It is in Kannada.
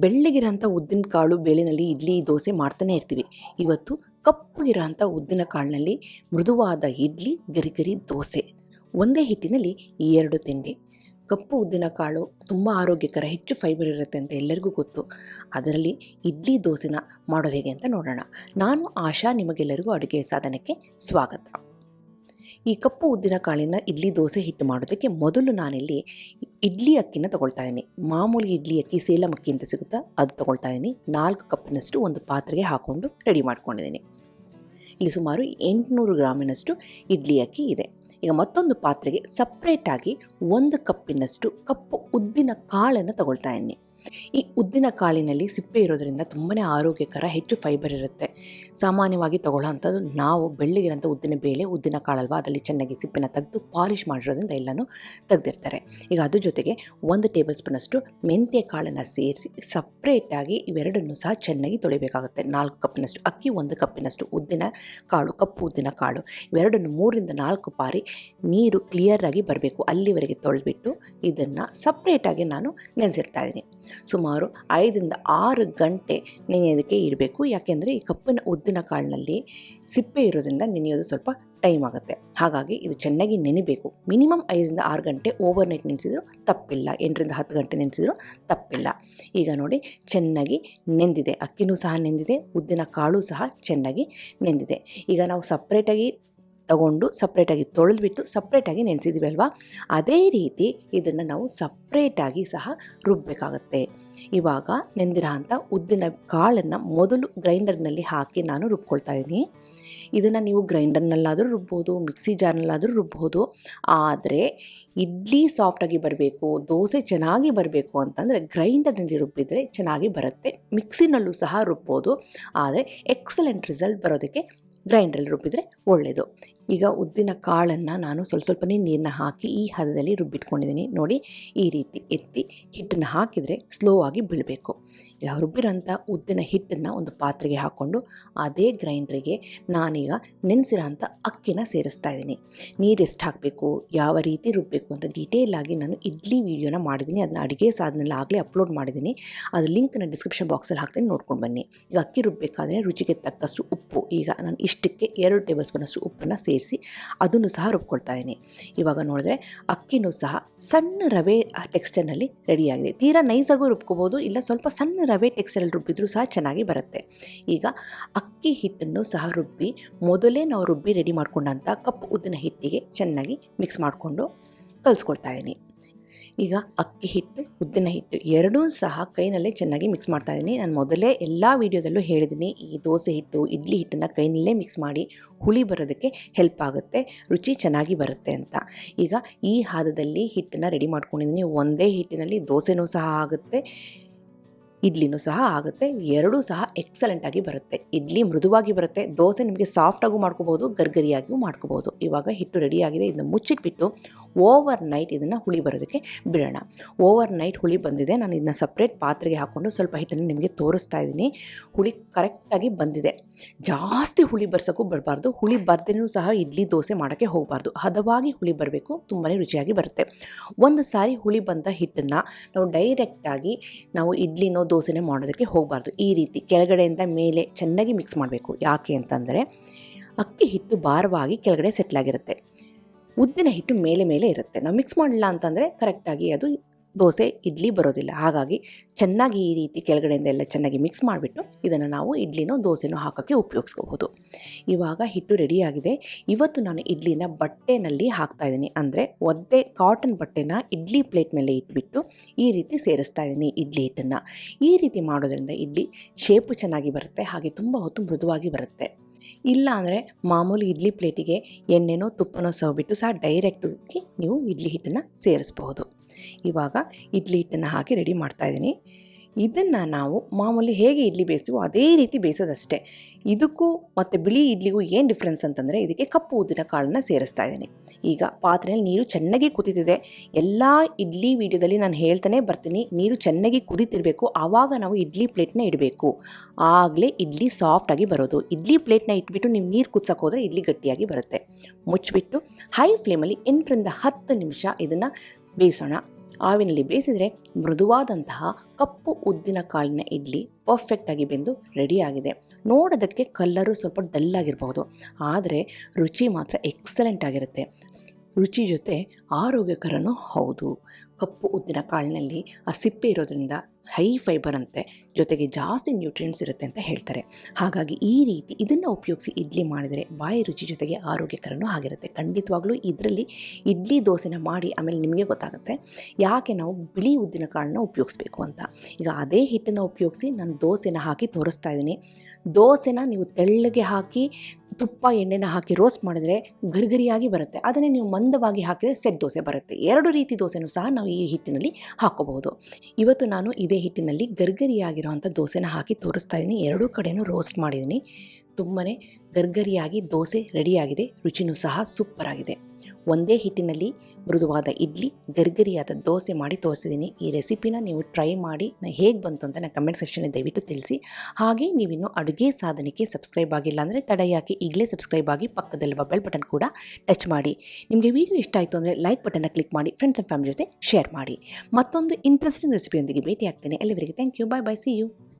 ಬೆಳ್ಳಗಿರೋಂಥ ಉದ್ದಿನ ಕಾಳು ಬೇಳೆನಲ್ಲಿ ಇಡ್ಲಿ ದೋಸೆ ಮಾಡ್ತಾನೆ ಇರ್ತೀವಿ. ಇವತ್ತು ಕಪ್ಪಗಿರೋಂಥ ಉದ್ದಿನ ಕಾಳಿನಲ್ಲಿ ಮೃದುವಾದ ಇಡ್ಲಿ, ಗರಿ ಗರಿ ದೋಸೆ. ಒಂದೇ ಹಿಟ್ಟಿನಲ್ಲಿ 2 ತಿಂಡಿ. ಕಪ್ಪು ಉದ್ದಿನ ಕಾಳು ತುಂಬ ಆರೋಗ್ಯಕರ, ಹೆಚ್ಚು ಫೈಬರ್ ಇರುತ್ತೆ ಅಂತ ಎಲ್ಲರಿಗೂ ಗೊತ್ತು. ಅದರಲ್ಲಿ ಇಡ್ಲಿ ದೋಸೆನ ಮಾಡೋದು ಹೇಗೆ ಅಂತ ನೋಡೋಣ. ನಾನು ಆಶಾ, ನಿಮಗೆಲ್ಲರಿಗೂ ಅಡುಗೆ ಸಾಧನಕ್ಕೆ ಸ್ವಾಗತ. ಈ ಕಪ್ಪು ಉದ್ದಿನ ಕಾಳಿನ ಇಡ್ಲಿ ದೋಸೆ ಹಿಟ್ಟು ಮಾಡೋದಕ್ಕೆ ಮೊದಲು ನಾನಿಲ್ಲಿ ಇಡ್ಲಿ ಅಕ್ಕಿನ ತೊಗೊಳ್ತಾ ಇದ್ದೀನಿ. ಮಾಮೂಲಿ ಇಡ್ಲಿ ಅಕ್ಕಿ, ಸೇಲಂ ಅಕ್ಕಿ ಅಂತ ಸಿಗುತ್ತಾ, ಅದು ತೊಗೊಳ್ತಾ ಇದ್ದೀನಿ. 4 ಕಪ್ಪಿನಷ್ಟು ಒಂದು ಪಾತ್ರೆಗೆ ಹಾಕ್ಕೊಂಡು ರೆಡಿ ಮಾಡ್ಕೊಂಡಿದ್ದೀನಿ. ಇಲ್ಲಿ ಸುಮಾರು 800 ಗ್ರಾಮಿನಷ್ಟು ಇಡ್ಲಿ ಅಕ್ಕಿ ಇದೆ. ಈಗ ಮತ್ತೊಂದು ಪಾತ್ರೆಗೆ ಸಪ್ರೇಟಾಗಿ 1 ಕಪ್ಪಿನಷ್ಟು ಕಪ್ಪು ಉದ್ದಿನ ಕಾಳನ್ನು ತಗೊಳ್ತಾ ಇದ್ದೀನಿ. ಈ ಉದ್ದಿನ ಕಾಳಿನಲ್ಲಿ ಸಿಪ್ಪೆ ಇರೋದರಿಂದ ತುಂಬಾ ಆರೋಗ್ಯಕರ, ಹೆಚ್ಚು ಫೈಬರ್ ಇರುತ್ತೆ. ಸಾಮಾನ್ಯವಾಗಿ ತಗೊಳ್ಳೋ ಅಂಥದ್ದು ನಾವು ಬೆಳ್ಳಗಿರೋಂಥ ಉದ್ದಿನ ಬೇಳೆ, ಉದ್ದಿನ ಕಾಳಲ್ವ, ಅದರಲ್ಲಿ ಚೆನ್ನಾಗಿ ಸಿಪ್ಪೆನ ತೆಗೆದು ಪಾಲಿಷ್ ಮಾಡಿರೋದ್ರಿಂದ ಎಲ್ಲನೂ ತೆಗೆದಿರ್ತಾರೆ. ಈಗ ಅದ್ರ ಜೊತೆಗೆ 1 ಟೇಬಲ್ ಸ್ಪೂನಷ್ಟು ಮೆಂತ್ಯ ಕಾಳನ್ನು ಸೇರಿಸಿ ಸಪ್ರೇಟಾಗಿ ಇವೆರಡನ್ನು ಸಹ ಚೆನ್ನಾಗಿ ತೊಳಿಬೇಕಾಗುತ್ತೆ. 4 ಕಪ್ಪಿನಷ್ಟು ಅಕ್ಕಿ, 1 ಕಪ್ಪಿನಷ್ಟು ಉದ್ದಿನ ಕಾಳು, ಕಪ್ಪು ಉದ್ದಿನ ಕಾಳು, ಇವೆರಡನ್ನು 3ರಿಂದ 4 ಬಾರಿ ನೀರು ಕ್ಲಿಯರಾಗಿ ಬರಬೇಕು, ಅಲ್ಲಿವರೆಗೆ ತೊಳೆದ್ಬಿಟ್ಟು ಇದನ್ನು ಸಪ್ರೇಟಾಗಿ ನಾನು ನೆನೆಸಿರ್ತಾ ಇದ್ದೀನಿ. ಸುಮಾರು 5ರಿಂದ 6 ಗಂಟೆ ನೆನೆಯೋದಕ್ಕೆ ಇಡಬೇಕು. ಯಾಕೆಂದರೆ ಈ ಕಪ್ಪಿನ ಉದ್ದಿನ ಕಾಳಿನಲ್ಲಿ ಸಿಪ್ಪೆ ಇರೋದ್ರಿಂದ ನೆನೆಯೋದು ಸ್ವಲ್ಪ ಟೈಮ್ ಆಗುತ್ತೆ. ಹಾಗಾಗಿ ಇದು ಚೆನ್ನಾಗಿ ನೆನೆಬೇಕು. ಮಿನಿಮಮ್ 5ರಿಂದ 6 ಗಂಟೆ ಓವರ್ ನೈಟ್ ನೆನೆಸಿದ್ರು ತಪ್ಪಿಲ್ಲ, 8ರಿಂದ 10 ಗಂಟೆ ನೆನೆಸಿದ್ರು ತಪ್ಪಿಲ್ಲ. ಈಗ ನೋಡಿ, ಚೆನ್ನಾಗಿ ನೆಂದಿದೆ, ಅಕ್ಕಿನೂ ಸಹ ನೆಂದಿದೆ, ಉದ್ದಿನ ಕಾಳು ಸಹ ಚೆನ್ನಾಗಿ ನೆಂದಿದೆ. ಈಗ ನಾವು ಸಪ್ರೇಟಾಗಿ ತಗೊಂಡು ಸಪ್ರೇಟಾಗಿ ತೊಳೆದ್ಬಿಟ್ಟು ಸಪ್ರೇಟಾಗಿ ನೆನೆಸಿದ್ದೀವಿ ಅಲ್ವಾ, ಅದೇ ರೀತಿ ಇದನ್ನು ನಾವು ಸಪ್ರೇಟಾಗಿ ಸಹ ರುಬ್ಬಬೇಕಾಗತ್ತೆ. ಇವಾಗ ನೆಂದಿರೋ ಅಂಥ ಉದ್ದಿನ ಕಾಳನ್ನು ಮೊದಲು ಗ್ರೈಂಡರ್ನಲ್ಲಿ ಹಾಕಿ ನಾನು ರುಬ್ಕೊಳ್ತಾ ಇದ್ದೀನಿ. ಇದನ್ನು ನೀವು ಗ್ರೈಂಡರ್ನಲ್ಲಾದರೂ ರುಬ್ಬೋದು, ಮಿಕ್ಸಿ ಜಾರ್ನಲ್ಲಾದರೂ ರುಬ್ಬೋದು. ಆದರೆ ಇಡ್ಲಿ ಸಾಫ್ಟಾಗಿ ಬರಬೇಕು, ದೋಸೆ ಚೆನ್ನಾಗಿ ಬರಬೇಕು ಅಂತಂದರೆ ಗ್ರೈಂಡರ್ನಲ್ಲಿ ರುಬ್ಬಿದರೆ ಚೆನ್ನಾಗಿ ಬರುತ್ತೆ. ಮಿಕ್ಸಿನಲ್ಲೂ ಸಹ ರುಬ್ಬೋದು, ಆದರೆ ಎಕ್ಸಲೆಂಟ್ ರಿಸಲ್ಟ್ ಬರೋದಕ್ಕೆ ಗ್ರೈಂಡ್ರಲ್ಲಿ ರುಬ್ಬಿದರೆ ಒಳ್ಳೆಯದು. ಈಗ ಉದ್ದಿನ ಕಾಳನ್ನು ನಾನು ಸ್ವಲ್ಪನೇ ನೀರನ್ನ ಹಾಕಿ ಈ ಹದದಲ್ಲಿ ರುಬ್ಬಿಟ್ಕೊಂಡಿದ್ದೀನಿ. ನೋಡಿ, ಈ ರೀತಿ ಎತ್ತಿ ಹಿಟ್ಟನ್ನು ಹಾಕಿದರೆ ಸ್ಲೋ ಆಗಿ ಬೀಳಬೇಕು. ಈಗ ರುಬ್ಬಿರೋಂಥ ಉದ್ದಿನ ಹಿಟ್ಟನ್ನು ಒಂದು ಪಾತ್ರೆಗೆ ಹಾಕ್ಕೊಂಡು ಅದೇ ಗ್ರೈಂಡ್ರಿಗೆ ನಾನೀಗ ನೆನೆಸಿರೋಂಥ ಅಕ್ಕಿನ ಸೇರಿಸ್ತಾ ಇದ್ದೀನಿ. ನೀರು ಎಷ್ಟು ಹಾಕಬೇಕು, ಯಾವ ರೀತಿ ರುಬ್ಬಬೇಕು ಅಂತ ಡೀಟೇಲಾಗಿ ನಾನು ಇಡ್ಲಿ ವೀಡಿಯೋನ ಮಾಡಿದ್ದೀನಿ. ಅದನ್ನ ಅಡುಗೆ ಸಾಧನೆಲ್ಲ ಆಗಲೇ ಅಪ್ಲೋಡ್ ಮಾಡಿದ್ದೀನಿ. ಅದು ಲಿಂಕ್ನ ಡಿಸ್ಕ್ರಿಪ್ಷನ್ ಬಾಕ್ಸಲ್ಲಿ ಹಾಕ್ತೀನಿ, ನೋಡ್ಕೊಂಡು ಬನ್ನಿ. ಈಗ ಅಕ್ಕಿ ರುಬ್ಬಬೇಕಾದ್ರೆ ರುಚಿಗೆ ತಕ್ಕಷ್ಟು ಉಪ್ಪು, ಈಗ ನಾನು ಇಷ್ಟಕ್ಕೆ 2 ಟೇಬಲ್ ಸ್ಪೂನಷ್ಟು ಉಪ್ಪನ್ನು ಸೇರಿಸಿ ಅದನ್ನು ಸಹ ರುಬ್ಕೊಳ್ತಾ ಇದ್ದೀನಿ. ಇವಾಗ ನೋಡಿದ್ರೆ ಅಕ್ಕಿನೂ ಸಹ ಸಣ್ಣ ರವೆ ಟೆಕ್ಸ್ಚರ್ನಲ್ಲಿ ರೆಡಿಯಾಗಿದೆ. ತೀರಾ ನೈಸಾಗೂ ರುಬ್ಕೋಬೋದು, ಇಲ್ಲ ಸ್ವಲ್ಪ ಸಣ್ಣ ರವೆ ಟೆಕ್ಸ್ಚರಲ್ಲಿ ರುಬ್ಬಿದ್ರೂ ಸಹ ಚೆನ್ನಾಗಿ ಬರುತ್ತೆ. ಈಗ ಅಕ್ಕಿ ಹಿಟ್ಟನ್ನು ಸಹ ರುಬ್ಬಿ ಮೊದಲೇ ನಾವು ರುಬ್ಬಿ ರೆಡಿ ಮಾಡ್ಕೊಂಡಂಥ ಕಪ್ಪು ಉದ್ದಿನ ಹಿಟ್ಟಿಗೆ ಚೆನ್ನಾಗಿ ಮಿಕ್ಸ್ ಮಾಡಿಕೊಂಡು ಕಲಿಸ್ಕೊಳ್ತಾ ಇದ್ದೀನಿ. ಈಗ ಅಕ್ಕಿ ಹಿಟ್ಟು, ಉದ್ದಿನ ಹಿಟ್ಟು ಎರಡೂ ಸಹ ಕೈನಲ್ಲೇ ಚೆನ್ನಾಗಿ ಮಿಕ್ಸ್ ಮಾಡ್ತಾ ಇದ್ದೀನಿ. ನಾನು ಮೊದಲೇ ಎಲ್ಲ ವೀಡಿಯೋದಲ್ಲೂ ಹೇಳಿದ್ದೀನಿ, ಈ ದೋಸೆ ಹಿಟ್ಟು, ಇಡ್ಲಿ ಹಿಟ್ಟನ್ನು ಕೈನಲ್ಲೇ ಮಿಕ್ಸ್ ಮಾಡಿ ಹುಳಿ ಬರೋದಕ್ಕೆ ಹೆಲ್ಪ್ ಆಗುತ್ತೆ, ರುಚಿ ಚೆನ್ನಾಗಿ ಬರುತ್ತೆ ಅಂತ. ಈಗ ಈ ಹದದಲ್ಲಿ ಹಿಟ್ಟನ್ನು ರೆಡಿ ಮಾಡ್ಕೊಂಡಿದ್ದೀನಿ. ಒಂದೇ ಹಿಟ್ಟಿನಲ್ಲಿ ದೋಸೆನೂ ಸಹ ಆಗುತ್ತೆ, ಇಡ್ಲಿನೂ ಸಹ ಆಗುತ್ತೆ. ಎರಡೂ ಸಹ ಎಕ್ಸಲೆಂಟಾಗಿ ಬರುತ್ತೆ. ಇಡ್ಲಿ ಮೃದುವಾಗಿ ಬರುತ್ತೆ, ದೋಸೆ ನಿಮಗೆ ಸಾಫ್ಟಾಗೂ ಮಾಡ್ಕೋಬೋದು, ಗರ್ಗರಿಯಾಗಿಯೂ ಮಾಡ್ಕೋಬೋದು. ಇವಾಗ ಹಿಟ್ಟು ರೆಡಿಯಾಗಿದೆ. ಇದನ್ನು ಮುಚ್ಚಿಟ್ಬಿಟ್ಟು ಓವರ್ ನೈಟ್ ಇದನ್ನು ಹುಳಿ ಬರೋದಕ್ಕೆ ಬಿಡೋಣ. ಓವರ್ ನೈಟ್ ಹುಳಿ ಬಂದಿದೆ. ನಾನು ಇದನ್ನ ಸಪ್ರೇಟ್ ಪಾತ್ರೆಗೆ ಹಾಕ್ಕೊಂಡು ಸ್ವಲ್ಪ ಹಿಟ್ಟನ್ನು ನಿಮಗೆ ತೋರಿಸ್ತಾ ಇದ್ದೀನಿ. ಹುಳಿ ಕರೆಕ್ಟಾಗಿ ಬಂದಿದೆ. ಜಾಸ್ತಿ ಹುಳಿ ಬರ್ಸೋಕ್ಕೂ ಬರಬಾರ್ದು, ಹುಳಿ ಬರ್ದೇನೂ ಸಹ ಇಡ್ಲಿ ದೋಸೆ ಮಾಡೋಕ್ಕೆ ಹೋಗಬಾರ್ದು. ಹದವಾಗಿ ಹುಳಿ ಬರಬೇಕು, ತುಂಬಾ ರುಚಿಯಾಗಿ ಬರುತ್ತೆ. ಒಂದು ಸಾರಿ ಹುಳಿ ಬಂದ ಹಿಟ್ಟನ್ನು ನಾವು ಡೈರೆಕ್ಟಾಗಿ ನಾವು ಇಡ್ಲಿನೋ ದೋಸೆನೇ ಮಾಡೋದಕ್ಕೆ ಹೋಗಬಾರ್ದು. ಈ ರೀತಿ ಕೆಳಗಡೆಯಿಂದ ಮೇಲೆ ಚೆನ್ನಾಗಿ ಮಿಕ್ಸ್ ಮಾಡಬೇಕು. ಯಾಕೆ ಅಂತಂದರೆ ಅಕ್ಕಿ ಹಿಟ್ಟು ಭಾರವಾಗಿ ಕೆಳಗಡೆ ಸೆಟ್ಲಾಗಿರುತ್ತೆ, ಉದ್ದಿನ ಹಿಟ್ಟು ಮೇಲೆ ಇರುತ್ತೆ. ನಾವು ಮಿಕ್ಸ್ ಮಾಡಲಿಲ್ಲ ಅಂತಂದರೆ ಕರೆಕ್ಟಾಗಿ ಅದು ದೋಸೆ ಇಡ್ಲಿ ಬರೋದಿಲ್ಲ. ಹಾಗಾಗಿ ಚೆನ್ನಾಗಿ ಈ ರೀತಿ ಕೆಳಗಡೆಯಿಂದ ಎಲ್ಲ ಚೆನ್ನಾಗಿ ಮಿಕ್ಸ್ ಮಾಡಿಬಿಟ್ಟು ಇದನ್ನು ನಾವು ಇಡ್ಲಿನೋ ದೋಸೆನೋ ಹಾಕೋಕ್ಕೆ ಉಪಯೋಗಿಸ್ಕೋಬೋದು. ಇವಾಗ ಹಿಟ್ಟು ರೆಡಿಯಾಗಿದೆ. ಇವತ್ತು ನಾನು ಇಡ್ಲಿನ ಬಟ್ಟೆನಲ್ಲಿ ಹಾಕ್ತಾಯಿದ್ದೀನಿ, ಅಂದರೆ ಒದ್ದೆ ಕಾಟನ್ ಬಟ್ಟೆನ ಇಡ್ಲಿ ಪ್ಲೇಟ್ ಮೇಲೆ ಇಟ್ಬಿಟ್ಟು ಈ ರೀತಿ ಸೇರಿಸ್ತಾ ಇದ್ದೀನಿ ಇಡ್ಲಿ ಹಿಟ್ಟನ್ನು. ಈ ರೀತಿ ಮಾಡೋದ್ರಿಂದ ಇಡ್ಲಿ ಶೇಪು ಚೆನ್ನಾಗಿ ಬರುತ್ತೆ, ಹಾಗೆ ತುಂಬ ಹೊತ್ತು ಮೃದುವಾಗಿ ಬರುತ್ತೆ. ಇಲ್ಲ ಅಂದರೆ ಮಾಮೂಲಿ ಇಡ್ಲಿ ಪ್ಲೇಟಿಗೆ ಎಣ್ಣೆನೋ ತುಪ್ಪನೋ ಸವಬಿಟ್ಟು ಸಹ ಡೈರೆಕ್ಟಾಗಿ ನೀವು ಇಡ್ಲಿ ಹಿಟ್ಟನ್ನು ಸೇರಿಸ್ಬಹುದು. ಇವಾಗ ಇಡ್ಲಿ ಹಿಟ್ಟನ್ನು ಹಾಕಿ ರೆಡಿ ಮಾಡ್ತಾಯಿದ್ದೀನಿ. ಇದನ್ನು ನಾವು ಮಾಮೂಲಿ ಹೇಗೆ ಇಡ್ಲಿ ಬೇಯಿಸ್ತೀವೋ ಅದೇ ರೀತಿ ಬೇಯಿಸೋದಷ್ಟೇ. ಇದಕ್ಕೂ ಮತ್ತು ಬಿಳಿ ಇಡ್ಲಿಗೂ ಏನು ಡಿಫ್ರೆನ್ಸ್ ಅಂತಂದರೆ ಇದಕ್ಕೆ ಕಪ್ಪು ಉದ್ದಿನ ಕಾಳನ್ನು ಸೇರಿಸ್ತಾ ಇದ್ದೀನಿ. ಈಗ ಪಾತ್ರೆಯಲ್ಲಿ ನೀರು ಚೆನ್ನಾಗಿ ಕುದೀತಿದೆ. ಎಲ್ಲ ಇಡ್ಲಿ ವೀಡಿಯೋದಲ್ಲಿ ನಾನು ಹೇಳ್ತಾನೆ ಬರ್ತೀನಿ, ನೀರು ಚೆನ್ನಾಗಿ ಕುದೀತಿರಬೇಕು. ಆವಾಗ ನಾವು ಇಡ್ಲಿ ಪ್ಲೇಟ್ನ ಇಡಬೇಕು, ಆಗಲೇ ಇಡ್ಲಿ ಸಾಫ್ಟಾಗಿ ಬರೋದು. ಇಡ್ಲಿ ಪ್ಲೇಟ್ನ ಇಟ್ಬಿಟ್ಟು ನೀವು ನೀರು ಕುದಿಸೋಕೆ ಹೋದರೆ ಇಡ್ಲಿ ಗಟ್ಟಿಯಾಗಿ ಬರುತ್ತೆ. ಮುಚ್ಚಿಬಿಟ್ಟು ಹೈ ಫ್ಲೇಮಲ್ಲಿ 8ರಿಂದ 10 ನಿಮಿಷ ಇದನ್ನು ಬೇಯಿಸೋಣ. ಆವಿನಲ್ಲಿ ಬೇಯಿಸಿದರೆ ಮೃದುವಾದಂತಹ ಕಪ್ಪು ಉದ್ದಿನ ಕಾಳಿನ ಇಡ್ಲಿ ಪರ್ಫೆಕ್ಟಾಗಿ ಬೆಂದು ರೆಡಿಯಾಗಿದೆ. ನೋಡೋದಕ್ಕೆ ಕಲ್ಲರು ಸ್ವಲ್ಪ ಡಲ್ಲಾಗಿರ್ಬೋದು, ಆದರೆ ರುಚಿ ಮಾತ್ರ ಎಕ್ಸಲೆಂಟ್ ಆಗಿರುತ್ತೆ. ರುಚಿ ಜೊತೆ ಆರೋಗ್ಯಕರನೂ ಹೌದು. ಕಪ್ಪು ಉದ್ದಿನ ಕಾಳಿನಲ್ಲಿ ಆ ಸಿಪ್ಪೆ ಇರೋದ್ರಿಂದ ಹೈ ಫೈಬರ್ ಅಂತೆ, ಜೊತೆಗೆ ಜಾಸ್ತಿ ನ್ಯೂಟ್ರಿಯೆಂಟ್ಸ್ ಇರುತ್ತೆ ಅಂತ ಹೇಳ್ತಾರೆ. ಹಾಗಾಗಿ ಈ ರೀತಿ ಇದನ್ನು ಉಪಯೋಗಿಸಿ ಇಡ್ಲಿ ಮಾಡಿದರೆ ಬಾಯಿ ರುಚಿ ಜೊತೆಗೆ ಆರೋಗ್ಯಕರನೂ ಆಗಿರುತ್ತೆ. ಖಂಡಿತವಾಗ್ಲೂ ಇದರಲ್ಲಿ ಇಡ್ಲಿ ದೋಸೆನ ಮಾಡಿ ಆಮೇಲೆ ನಿಮಗೆ ಗೊತ್ತಾಗುತ್ತೆ ಯಾಕೆ ನಾವು ಬಿಳಿ ಉದ್ದಿನ ಕಾಳನ್ನ ಉಪಯೋಗಿಸ್ಬೇಕು ಅಂತ. ಈಗ ಅದೇ ಹಿಟ್ಟನ್ನು ಉಪಯೋಗಿಸಿ ನಾನು ದೋಸೆನ ಹಾಕಿ ತೋರಿಸ್ತಾ ಇದ್ದೀನಿ. ದೋಸೆನ ನೀವು ತೆಳ್ಳಗೆ ಹಾಕಿ ತುಪ್ಪ ಎಣ್ಣೆನ ಹಾಕಿ ರೋಸ್ಟ್ ಮಾಡಿದರೆ ಗರಿಗರಿಯಾಗಿ ಬರುತ್ತೆ. ಅದನ್ನೇ ನೀವು ಮಂದವಾಗಿ ಹಾಕಿದರೆ ಸೆಟ್ ದೋಸೆ ಬರುತ್ತೆ. ಎರಡು ರೀತಿ ದೋಸೆನೂ ಸಹ ನಾವು ಈ ಹಿಟ್ಟಿನಲ್ಲಿ ಹಾಕೋಬಹುದು. ಇವತ್ತು ನಾನು ಇದೇ ಹಿಟ್ಟಿನಲ್ಲಿ ಗರಿಗರಿಯಾಗಿರೋವಂಥ ದೋಸೆನ ಹಾಕಿ ತೋರಿಸ್ತಾ ಇದ್ದೀನಿ. ಎರಡೂ ಕಡೆಯೂ ರೋಸ್ಟ್ ಮಾಡಿದ್ದೀನಿ. ತುಂಬಾ ಗರಿಗರಿಯಾಗಿ ದೋಸೆ ರೆಡಿಯಾಗಿದೆ. ರುಚಿನೂ ಸಹ ಸೂಪರ್ ಆಗಿದೆ. ಒಂದೇ ಹಿಟ್ಟಿನಲ್ಲಿ ಮೃದುವಾದ ಇಡ್ಲಿ, ಗರಿಗರಿಯಾದ ದೋಸೆ ಮಾಡಿ ತೋರಿಸಿದ್ದೀನಿ. ಈ ರೆಸಿಪಿನ ನೀವು ಟ್ರೈ ಮಾಡಿ ಹೇಗೆ ಬಂತು ಅಂತ ನಾನು ಕಮೆಂಟ್ ಸೆಕ್ಷನಲ್ಲಿ ದಯವಿಟ್ಟು ತಿಳಿಸಿ. ಹಾಗೆ ನೀವಿನ್ನೂ ಅಡುಗೆ ಸಾಧನಕ್ಕೆ ಸಬ್ಸ್ಕ್ರೈಬ್ ಆಗಿಲ್ಲ ಅಂದರೆ ತಡ ಯಾಕೆ, ಈಗಲೇ ಸಬ್ಸ್ಕ್ರೈಬ್ ಆಗಿ ಪಕ್ಕದಲ್ಲಿರುವ ಬೆಲ್ ಬಟನ್ ಕೂಡ ಟಚ್ ಮಾಡಿ. ನಿಮಗೆ ವಿಡಿಯೋ ಇಷ್ಟ ಆಯಿತು ಅಂದರೆ ಲೈಕ್ ಬಟನ್ನ ಕ್ಲಿಕ್ ಮಾಡಿ, ಫ್ರೆಂಡ್ಸ್ ಆ್ಯಂಡ್ ಫ್ಯಾಮಿಲಿ ಜೊತೆ ಶೇರ್ ಮಾಡಿ. ಮತ್ತೊಂದು ಇಂಟ್ರೆಸ್ಟಿಂಗ್ ರೆಸಿಪಿಯೊಂದಿಗೆ ಭೇಟಿ ಆಗ್ತೇನೆ. ಎಲ್ಲವರಿಗೆ thank you. Bye bye. See you.